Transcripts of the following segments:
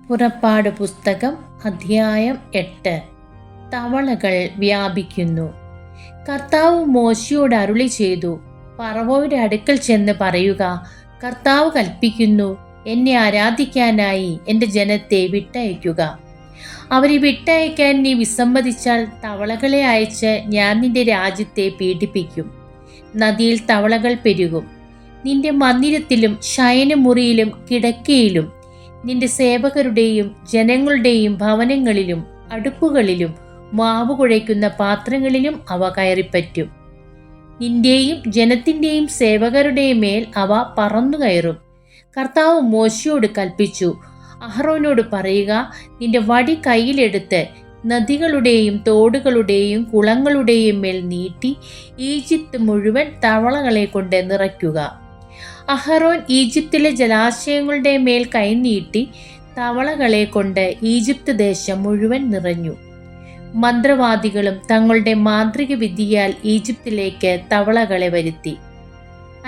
പുറപ്പാട് പുസ്തകം അധ്യായം 8. തവളകൾ വ്യാപിക്കുന്നു. കർത്താവ് മോശയോട് അരുളി ചെയ്തു, ഫറവോയുടെ അടുക്കൽ ചെന്ന് പറയുക, കർത്താവ് കൽപ്പിക്കുന്നു, എന്നെ ആരാധിക്കാനായി എൻ്റെ ജനത്തെ വിട്ടയക്കുക. അവരെ വിട്ടയക്കാൻ നീ വിസമ്മതിച്ചാൽ തവളകളെ അയച്ച് ഞാൻ നിന്റെ രാജ്യത്തെ പീഡിപ്പിക്കും. നദിയിൽ തവളകൾ പെരുകും. നിന്റെ മന്ദിരത്തിലും ശയനമുറിയിലും കിടക്കയിലും നിന്റെ സേവകരുടെയും ജനങ്ങളുടെയും ഭവനങ്ങളിലും അടുപ്പുകളിലും മാവ് കുഴയ്ക്കുന്ന പാത്രങ്ങളിലും അവ കയറിപ്പറ്റും. നിന്റെയും ജനത്തിൻ്റെയും സേവകരുടെയും മേൽ അവ പറന്നു കയറും. കർത്താവ് മോശയോട് കൽപ്പിച്ചു, അഹറോനോട് പറയുക, നിന്റെ വടി കയ്യിലെടുത്ത് നദികളുടെയും തോടുകളുടെയും കുളങ്ങളുടെയും മേൽ നീട്ടി ഈജിപ്ത് മുഴുവൻ തവളകളെ കൊണ്ട് നിറയ്ക്കുക. അഹറോൻ ഈജിപ്തിലെ ജലാശയങ്ങളുടെ മേൽ കൈനീട്ടി തവളകളെ കൊണ്ട് ഈജിപ്ത് ദേശം മുഴുവൻ നിറഞ്ഞു. മന്ത്രവാദികളും തങ്ങളുടെ മാന്ത്രിക വിദ്യയാൽ ഈജിപ്തിലേക്ക് തവളകളെ വരുത്തി.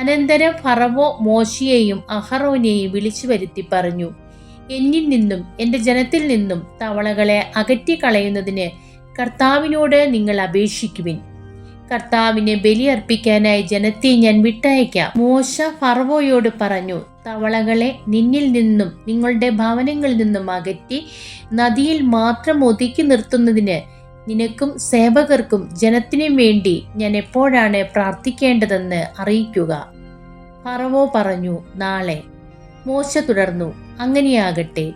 അനന്തരം ഫറവോ മോശയെയും അഹറോനെയും വിളിച്ചു വരുത്തി പറഞ്ഞു, എന്നിൽ നിന്നും എൻ്റെ ജനത്തിൽ നിന്നും തവളകളെ അകറ്റിക്കളയുന്നതിന് കർത്താവിനോട് നിങ്ങൾ അപേക്ഷിക്കുവിൻ. കർത്താവിനെ ബലിയർപ്പിക്കാനായി ജനത്തെ ഞാൻ വിട്ടയക്കാം. മോശ ഫറവോയോട് പറഞ്ഞു, തവളകളെ നിന്നിൽ നിന്നും നിങ്ങളുടെ ഭവനങ്ങളിൽ നിന്നും അകറ്റി നദിയിൽ മാത്രം ഒതുക്കി നിർത്തുന്നതിന് നിനക്കും സേവകർക്കും ജനത്തിനും വേണ്ടി ഞാൻ എപ്പോഴാണ് പ്രാർത്ഥിക്കേണ്ടതെന്ന് അറിയിക്കുക. ഫറവോ പറഞ്ഞു, നാളെ. മോശ തുടർന്നു, അങ്ങനെയാകട്ടെ.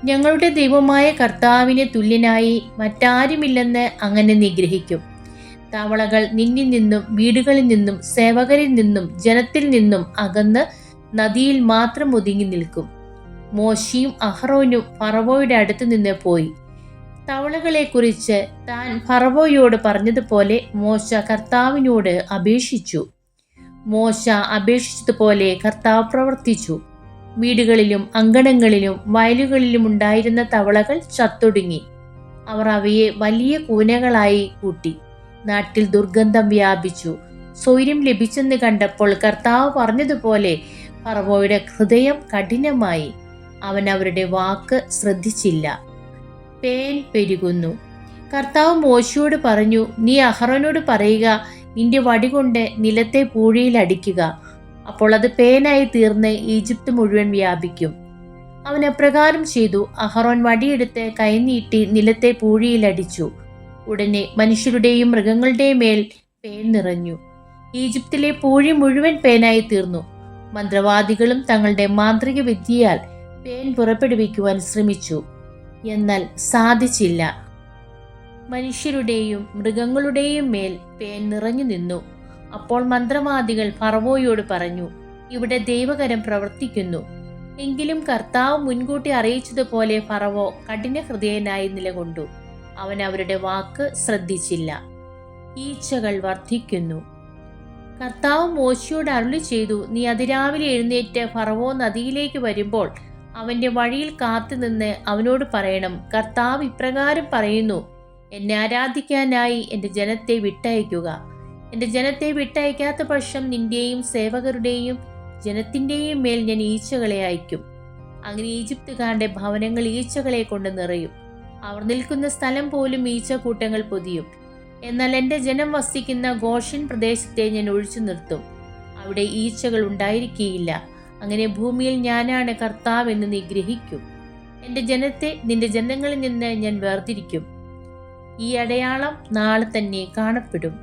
ഞങ്ങളുടെ ദൈവമായ കർത്താവിന് തുല്യനായി മറ്റാരുമില്ലെന്ന് അങ്ങനെ നിഗ്രഹിക്കും. തവളകൾ നിന്നിൽ നിന്നും വീടുകളിൽ നിന്നും സേവകരിൽ നിന്നും ജനത്തിൽ നിന്നും അകന്ന് നദിയിൽ മാത്രം ഒതുങ്ങി നിൽക്കും. മോശയും അഹറോനും ഫറവോയുടെ അടുത്ത് നിന്ന് പോയി. തവളകളെക്കുറിച്ച് താൻ ഫറവോയോട് പറഞ്ഞതുപോലെ മോശ കർത്താവിനോട് അപേക്ഷിച്ചു. മോശ അപേക്ഷിച്ചതുപോലെ കർത്താവ് പ്രവർത്തിച്ചു. വീടുകളിലും അങ്കണങ്ങളിലും വയലുകളിലും ഉണ്ടായിരുന്ന തവളകൾ ചത്തൊടുങ്ങി. അവർ അവയെ വലിയ കൂനകളായി കൂട്ടി. നാട്ടിൽ ദുർഗന്ധം വ്യാപിച്ചു. സ്വൈര്യം ലഭിച്ചെന്ന് കണ്ടപ്പോൾ കർത്താവ് പറഞ്ഞതുപോലെ ഫറവോയുടെ ഹൃദയം കഠിനമായി. അവൻ അവരുടെ വാക്ക് ശ്രദ്ധിച്ചില്ല. പേൻ പെരുകുന്നു. കർത്താവ് മോശയോട് പറഞ്ഞു, നീ അഹറോനോട് പറയുക, നിന്റെ വടി കൊണ്ട് നിലത്തെ പൂഴിയിൽ അടിക്കുക. അപ്പോൾ അത് പേനായി തീർന്ന് ഈജിപ്ത് മുഴുവൻ വ്യാപിക്കും. അവൻ അപ്രകാരം ചെയ്തു. അഹറോൻ വടിയെടുത്ത് കൈനീട്ടി നിലത്തെ പൂഴിയിൽ അടിച്ചു. ഉടനെ മനുഷ്യരുടെയും മൃഗങ്ങളുടെയും മേൽ പേൻ നിറഞ്ഞു. ഈജിപ്തിലെ പൂഴി മുഴുവൻ പേനായി തീർന്നു. മന്ത്രവാദികളും തങ്ങളുടെ മാന്ത്രിക വിദ്യയാൽ പേൻ പുറപ്പെടുവിക്കുവാൻ ശ്രമിച്ചു, എന്നാൽ സാധിച്ചില്ല. മനുഷ്യരുടെയും മൃഗങ്ങളുടെയും മേൽ പേൻ നിറഞ്ഞു നിന്നു. അപ്പോൾ മന്ത്രവാദികൾ ഫറവോയോട് പറഞ്ഞു, ഇവിടെ ദൈവകരം പ്രവർത്തിക്കുന്നു. എങ്കിലും കർത്താവ് മുൻകൂട്ടി അറിയിച്ചതുപോലെ ഫറവോ കഠിന ഹൃദയനായി നിലകൊണ്ടു. അവൻ അവരുടെ വാക്ക് ശ്രദ്ധിച്ചില്ല. ഈച്ചകൾ വർദ്ധിക്കുന്നു. കർത്താവ് മോശയോട് അരുളി ചെയ്തു, നീ അതിരാവിലെ എഴുന്നേറ്റ് ഫറവോ നദിയിലേക്ക് വരുമ്പോൾ അവന്റെ വഴിയിൽ കാത്തുനിന്ന് അവനോട് പറയണം, കർത്താവ് ഇപ്രകാരം പറയുന്നു, എന്നെ ആരാധിക്കാനായി എൻ്റെ ജനത്തെ വിട്ടയക്കുക. എൻ്റെ ജനത്തെ വിട്ടയക്കാത്ത പക്ഷം നിന്റെയും സേവകരുടെയും ജനത്തിൻ്റെയും മേൽ ഞാൻ ഈച്ചകളെ അയക്കും. അങ്ങനെ ഈജിപ്തുകാരുടെ ഭവനങ്ങൾ ഈച്ചകളെ കൊണ്ട് നിറയും. അവർ നിൽക്കുന്ന സ്ഥലം പോലും ഈച്ചക്കൂട്ടങ്ങൾ പൊതിയും. എന്നാൽ എൻ്റെ ജനം വസിക്കുന്ന ഗോഷൻ പ്രദേശത്തെ ഞാൻ ഒഴിച്ചു നിർത്തും. അവിടെ ഈച്ചകൾ ഉണ്ടായിരിക്കുകയില്ല. അങ്ങനെ ഭൂമിയിൽ ഞാനാണ് കർത്താവ് എന്ന് നീ ഗ്രഹിക്കും. എൻ്റെ ജനത്തെ നിന്റെ ജനങ്ങളിൽ നിന്ന് ഞാൻ വേർതിരിക്കും. ഈ അടയാളം നാളെ തന്നെ കാണപ്പെടും.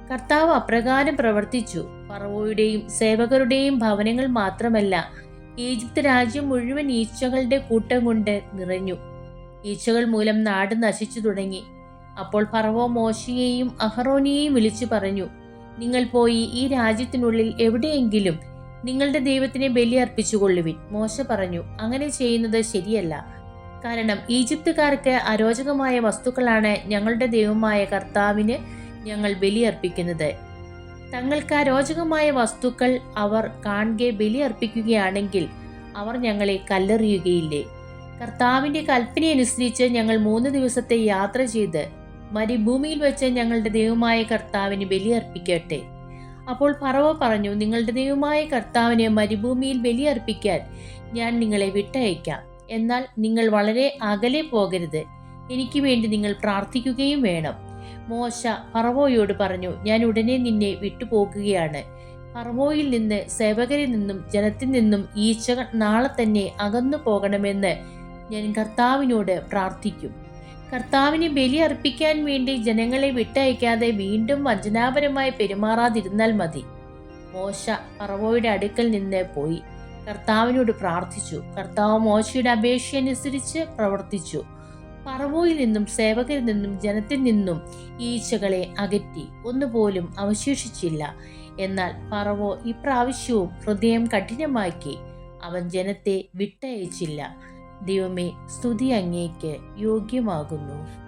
കർത്താവ് അപ്രകാരം പ്രവർത്തിച്ചു. ഫറവോയുടെയും സേവകരുടെയും ഭവനങ്ങൾ മാത്രമല്ല, ഈജിപ്ത് രാജ്യം മുഴുവൻ ഈച്ചകളുടെ കൂട്ടം കൊണ്ട് നിറഞ്ഞു. ഈച്ചകൾ മൂലം നാട് നശിച്ചു തുടങ്ങി. അപ്പോൾ ഫറവോ മോശയെയും അഹറോനെയും വിളിച്ചു പറഞ്ഞു, നിങ്ങൾ പോയി ഈ രാജ്യത്തിനുള്ളിൽ എവിടെയെങ്കിലും നിങ്ങളുടെ ദൈവത്തിനെ ബലി അർപ്പിച്ചുകൊള്ളുവിൻ. മോശ പറഞ്ഞു, അങ്ങനെ ചെയ്യുന്നത് ശരിയല്ല. കാരണം ഈജിപ്തുകാർക്ക് അരോചകമായ വസ്തുക്കളാണ് ഞങ്ങളുടെ ദൈവമായ കർത്താവിന് ഞങ്ങൾ ബലിയർപ്പിക്കുന്നത്. തങ്ങൾക്ക് അരോചകമായ വസ്തുക്കൾ അവർ കാണെ ബലിയർപ്പിക്കുകയാണെങ്കിൽ അവർ ഞങ്ങളെ കല്ലെറിയുകയില്ലേ? കർത്താവിന്റെ കൽപ്പനയനുസരിച്ച് ഞങ്ങൾ 3 ദിവസത്തെ യാത്ര ചെയ്ത് മരുഭൂമിയിൽ വെച്ച് ഞങ്ങളുടെ ദൈവമായ കർത്താവിന് ബലിയർപ്പിക്കട്ടെ. അപ്പോൾ ഫറവോ പറഞ്ഞു, നിങ്ങളുടെ ദൈവമായ കർത്താവിന് മരുഭൂമിയിൽ ബലിയർപ്പിക്കാൻ ഞാൻ നിങ്ങളെ വിട്ടയക്കാം. എന്നാൽ നിങ്ങൾ വളരെ അകലെ പോകരുത്. എനിക്ക് വേണ്ടി നിങ്ങൾ പ്രാർത്ഥിക്കുകയും വേണം. മോശ ഫറവോയോട് പറഞ്ഞു, ഞാൻ ഉടനെ നിന്നെ വിട്ടുപോകുകയാണ്. ഫറവോയിൽ നിന്ന്, സേവകരിൽ നിന്നും, ജനത്തിൽ നിന്നും ഈച്ചകൾ നാളെ തന്നെ അകന്നു പോകണമെന്ന് ഞാൻ കർത്താവിനോട് പ്രാർത്ഥിക്കും. കർത്താവിന് ബലി അർപ്പിക്കാൻ വേണ്ടി ജനങ്ങളെ വിട്ടയക്കാതെ വീണ്ടും വഞ്ചനാപരമായി പെരുമാറാതിരുന്നാൽ മതി. മോശ ഫറവോയുടെ അടുക്കൽ നിന്ന് പോയി കർത്താവിനോട് പ്രാർത്ഥിച്ചു. കർത്താവ് മോശയുടെ അപേക്ഷയനുസരിച്ച് പ്രവർത്തിച്ചു. ഫറവോയിൽ നിന്നും, സേവകരിൽ നിന്നും, ജനത്തിൽ നിന്നും ഈച്ചകളെ അകറ്റി. ഒന്നുപോലും അവശേഷിച്ചില്ല. എന്നാൽ ഫറവോ ഇപ്രാവശ്യവും ഹൃദയം കഠിനമാക്കി. അവൻ ജനത്തെ വിട്ടയച്ചില്ല. ദൈവമേ, സ്തുതി അങ്ങേക്ക് യോഗ്യമാകുന്നു.